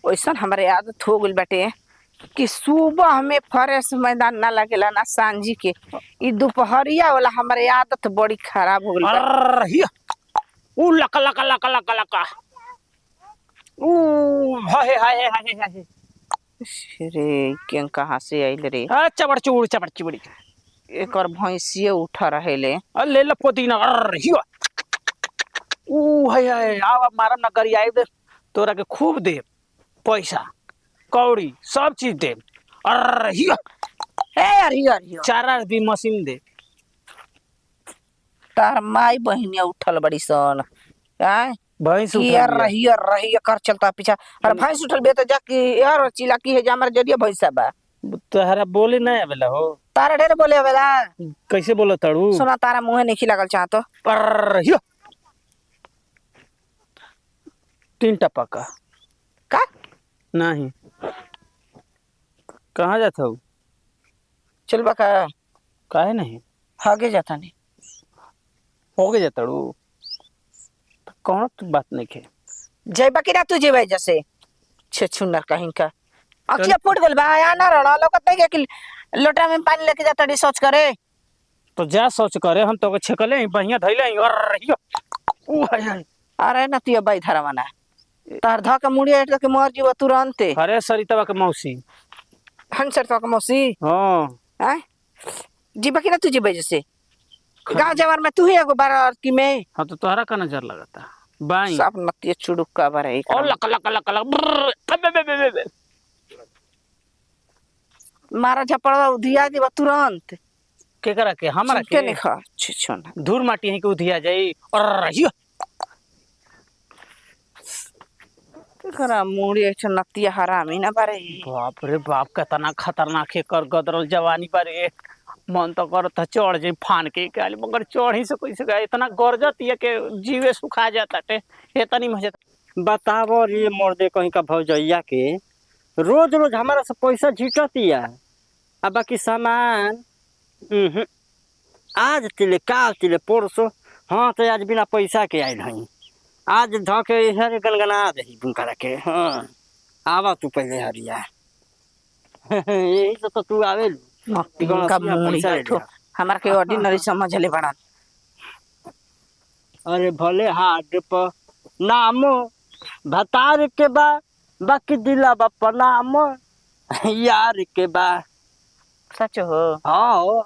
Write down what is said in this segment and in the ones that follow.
वैसन हमारे आदत हो गइल बाटे कि सुबह हमें फ्रेश मैदान ना लगेला ना सांझी के। ई दोपहरिया वाला हमारे आदत बड़ी खराब हो गइल बा। अरे ऊ लका लका लका लका लका ऊ हाय हाय हाय हाय रे के कहाँ से आइल रे? चबड़ चुबड़ी एक और भैंसिए उठा रहेले। ले ल पुदीना। अरे हिया ऊ हाय हाय आवा मारम ना करी आई दे तोरा के खूब दे पैसा कौड़ी सब चीज दे। अरे हिया हे अरे अरे चारा भी मशीन दे। तार माई बहिनिया उठल बड़ी सन। आय भैंस कि यार रही कर चलता पीछा। अरे भैंस उठल बे तो जाके यार चिलाकी है जे हमारे जरिए भैंसा बा। तोहरा बोले नहीं आवेला हो? तारा ढेर बोले आवेला। कैसे बोला तड़ू? सुना तारा मुंह नहीं खिलागल चाहतो। अरे हिया तीन टपा का नहीं कहाँ जाता हूँ? चल बका काहे नहीं आगे जाता नहीं हो गया जाता हूँ तो कौन तू बात नहीं के जय बकी ना तू जेबे जैसे छे छुनर कहीं का अखिया फूट गल बा या ना रड़ा लोकत नहीं कि लोटा में पानी लेके जाता डी सोच करे। तो जा सोच करे हम तो छकले बढ़िया धैले। अरे हिया ऊ हाय हाय अरे ना तू बाई धरवाना तार धा के मुड़िया एट के मर जीव तुरंते। अरे सरिता के मौसी हंसर तो के मौसी हाँ हैं जी बकी ना तू जेबे जैसे गांव जवार में तू ही एगो बार की में। हाँ तो तोहरा का नजर लगाता बाई सब नतिया चुड़ुक्का बार है और लक लक लक लक मारा झपड़ा उधिया जीव तुरंत के करा के हमरा के के नहीं खा छिछन धूर माटी है के उधिया जाई। अरे हिया करा मुड़ी ऐसे नतिया हरामी ना बारे। बाप रे बाप कितना खतरनाक है कर गदरल जवानी पर मन तो करता चढ़ जाई फान के काली मगर चढ़ ही से कैसे गए इतना गरजत ये के जीवे सुखा जाता टे इतनी मजा। बताबो रे मर्दे कहीं का भौजैया के रोज रोज हमारा से पैसा झिटतिया आ बाकी सामान आज तिले काल तिले परसों। हाँ तो आज बिना पैसा के आयल हई आज धके इधर गनगना दही बुनकरा के। हाँ आवा तू पहले हरिया यही तो तू आवे का मुड़ी बैठो हमार के ऑर्डिनरी समझ ले बड़ा। अरे भले हाथ पर नामो भतार के बा बाकी दिला बापा नाम यार के बा। सच हो? हाँ हो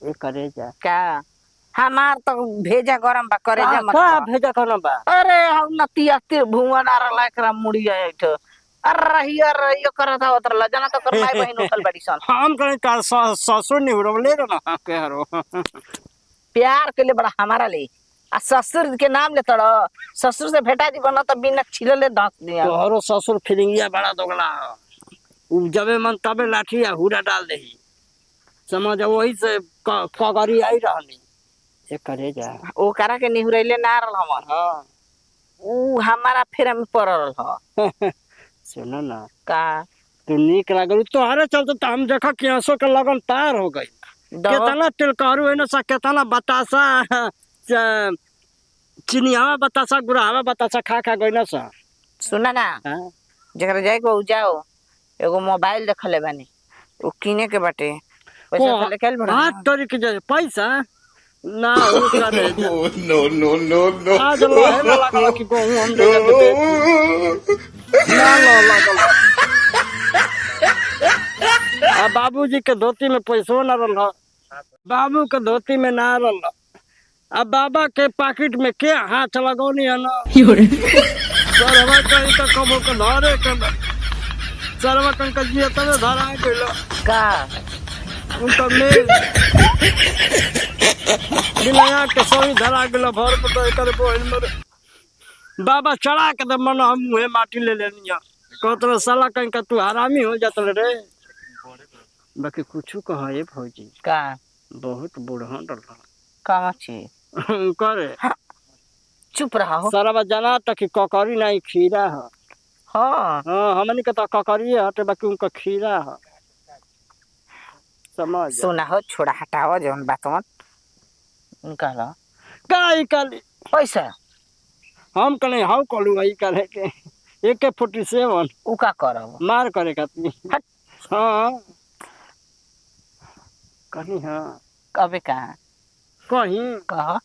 ये करे जा क्या हमार तो भेजा गरम बा करे जा मत का भेजा कौन बा? अरे हम नतिया तिर भुवन आ रहा एकरा मुड़ी आए तो अरे यो करत हा उतर जना तो कर माई बहिन उठल बड़ी सन। हम कहीं का ससुर नहीं उड़वले ना के हरो प्यार के लिए बड़ा हमारा ले आ ससुर के नाम ले तड़ ससुर से भेटा दी बना तो बिना छिलले दांत दिया। तो हरो ससुर फिरिंगिया बड़ा दोगला जबे मन तबे लाठी या हुरा डाल दही समझ वही से कगरी आई रहनी ये करे जा ओ करा के निहुरैले ना रहल हमर। हाँ ऊ हमारा फेरा में पड़ल ह। सुनो ना का तू निक लागल तोहरे चलते तो हम देखा कि आंसू के लगन तार हो गई। केतना तिलकारू है ना सा केतना बतासा चिनियावा बतासा गुड़ावा बतासा खा खा गई ना सा। सुना ना जरा जाए को जाओ एगो मोबाइल देखले बानी वो किने के बाटे पैसा ले केल बड़ा हाथ तोरी के जाए पैसा ना उठा दे नो नो नो नो आज लो है ना लगा कि को हम दे ना लो लगा आ बाबूजी के धोती में पैसो ना रहल बाबू के धोती में ना रहल अब बाबा के पॉकेट में के हाथ लगौनी है ना सरवा कहीं तो कबो के धरे के सरवा कहीं का जिया तबे धरा गेलो का उनका में बिना के सोई धरा गेलो भर पर तो एकर बोल मर बाबा चढ़ा के दम मन हम मुहे माटी ले लेनिया कहत साला कहीं का तू हरामी हो जात रे बाकी कुछ कह ये भौजी का बहुत बूढ़ा डर का छी करे चुप रहा हो सरवा जाना तक कि ककरी नहीं खीरा है। हाँ हाँ हमनी के तो ककरी हटे बाकी उनका खीरा है समझ सुना हो छोड़ा हटाओ जौन बात मत निकालो काई काली पैसा हम कने हाउ कलू वही करे के AK-47 उ का करब मार करे खातिर हट। हाँ कहीं हाँ कबे कहाँ कहीं कह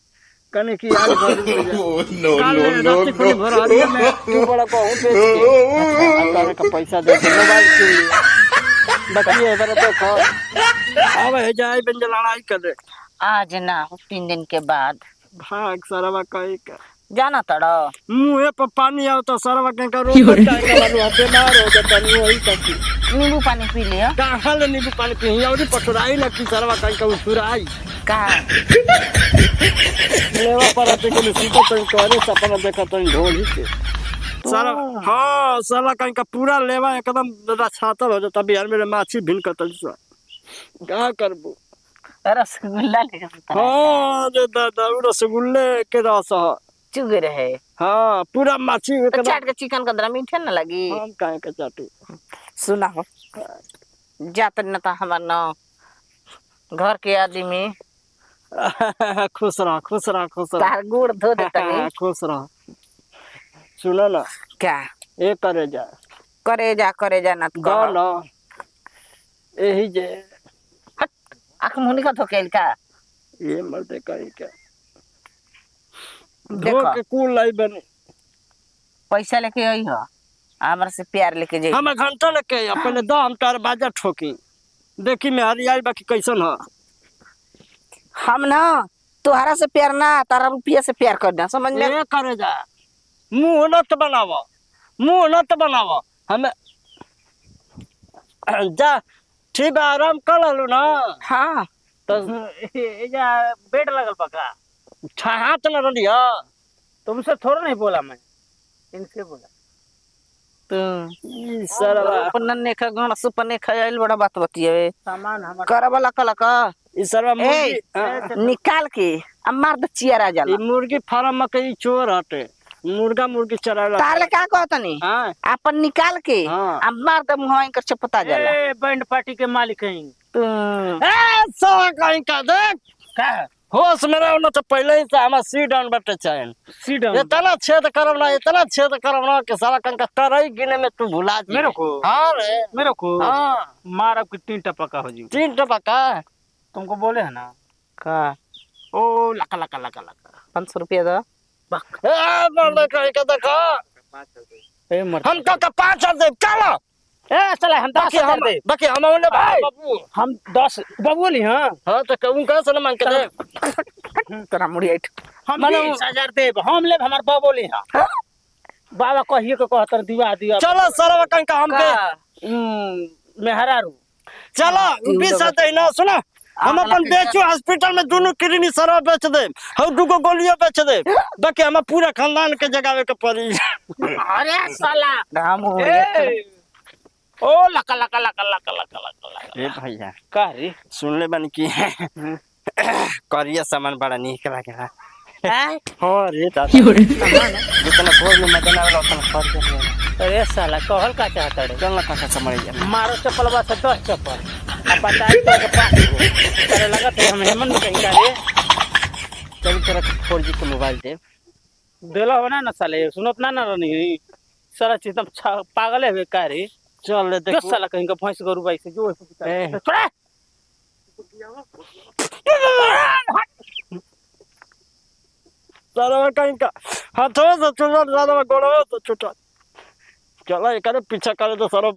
कने की याद कर no, कल no, no, रात को भरहरिया में तू बड़ा बहुत बेच के अच्छा करे का पैसा दे के मोबाइल के लिए बाकी है बड़ा तो खा अब है जाए बंजल लड़ाई कर दे आज ना हो 3 दिन के बाद भाग सरवा कहीं का जाना तड़ो मुँह पर पानी आओ तो सरवा कहीं का रोक जाएगा बाबू बीमार हो जाता नहीं वही करती नींबू पानी पी लियो कहाँ ले नींबू पानी पी और पटुराई ना की सरवा कहीं का उछुराई कहाँ लेवा पर आते के सीधे तो करे सपना देखा तो ढोल ही के सारा हाँ साला कहीं का पूरा लेवा एकदम रछातल हो जाता बिहार में माछी भिन कतल सा क्या करबू रसगुल्ला लेके सुता हाँ जो दादा वो रसगुल्ले के रस है चुग रहे हाँ पूरा माछी तो एकदम चाट के चिकन का दरा मीठे न लगी हम काहे के चाटी सुना हो जात न ता हमर न घर के आदमी खुश रह खुश रह खुश रह तार गुड़ धो देता नहीं खुश रह सुनो ना क्या ये करे जा करे जा न गाना यही जे आँख मुनी का धोकेल का ये मर्दे कहीं क्या धो देखो के कुल लाई बने पैसा लेके आई हो हमरा से प्यार लेके जाई हम घंटा लेके आइए, पहले दो हम तार बाजा ठोकी देखी में हरियाई बाकी कैसन है हम ना तोहरा से प्यार ना तारा रुपया से प्यार करना समझ में ये करे जा मुंह नत बनावो हमें जा ठीक है आराम कर लो ना हाँ तो एजा बेड लगल पका हाथ न रलिया तुमसे थोड़ा नहीं बोला मैं इनसे बोला तो सरवा अपन नन्हे का गण सुपने खाइल बड़ा बात बतिए सामान हमारा कर वाला कल का ई सरवा मुर्गी निकाल के अब मार दे चियरा ई जाला मुर्गी फार्म में कई चोर हटे मुर्गा मुर्गी चराला ताले का कहतनी हां अपन निकाल के हाँ। अब मार दे मुंह इनकर चपता जाला ए बैंड पार्टी के मालिक हैं तो ए साला कहीं का देख का होश में रहो ना तो पहले ही से हमारा सी डाउन बटे चाहिए सीट डाउन इतना छेद करब ना कि साला कहीं का तरई गिने में तू भुला जी मेरे को हाँ रे मेरे को हाँ मार आपकी 3 टपका हो जी 3 टपका तुमको बोले है ना का ओ लका लका लका लका 500 रुपया दो ए मर्द कहीं का देखो ए मर हमको का 5 दे चलो ए साला हम 10,000 दे बाकी हम ओले भाई। बाबू हम 10 बोली हां हाँ तो कहूँ का सलाम मांग के दे तोरा मुड़ी ऐठ हम मानो- 20,000 दे हम ले हमार बाबू बोली हां बाबा कहिए के कहतर दिवा दिया चलो सरवा कहीं का हमके मेहरारू चलो 20 दे ना सुना हम अपन बेचो हॉस्पिटल में दोनों किडनी सरवा बेच दे हम दुगो गोलियां बेच दे बाकी हम पूरा खानदान के जगावे के पड़ी अरे साला राम ओ लका लका लका लका लका लका ए भैया का रे सुन ले बन की करिया सामान बड़ा निक लागेला हैं हाँ रे दादा जितना भोर में मदन आवेला उतना खर के अरे साला कहल का चाहता रे चल ना काका समझ जा मारो चप्पल से 10 चप्पल अब बताई तो के पास तेरे लगा तो हम हेमन में कहीं का रे चल तेरा 4G का मोबाइल दे देला हो ना साले सुनत ना रनी साला चीज पागल है का रे चल ले जो देख साला कहीं का भैंस गरु बाई से जो ए। छोड़ा सारा कहीं का हाथों से चुरा सारा गोड़ों से छुटा चला एक पीछा करे तो सारा